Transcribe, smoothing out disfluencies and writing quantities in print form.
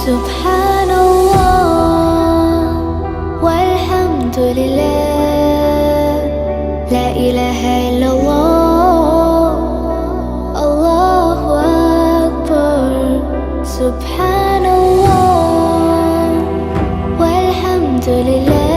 سبحان الله والحمد لله، لا إله إلا الله، الله أكبر. سبحان الله والحمد لله.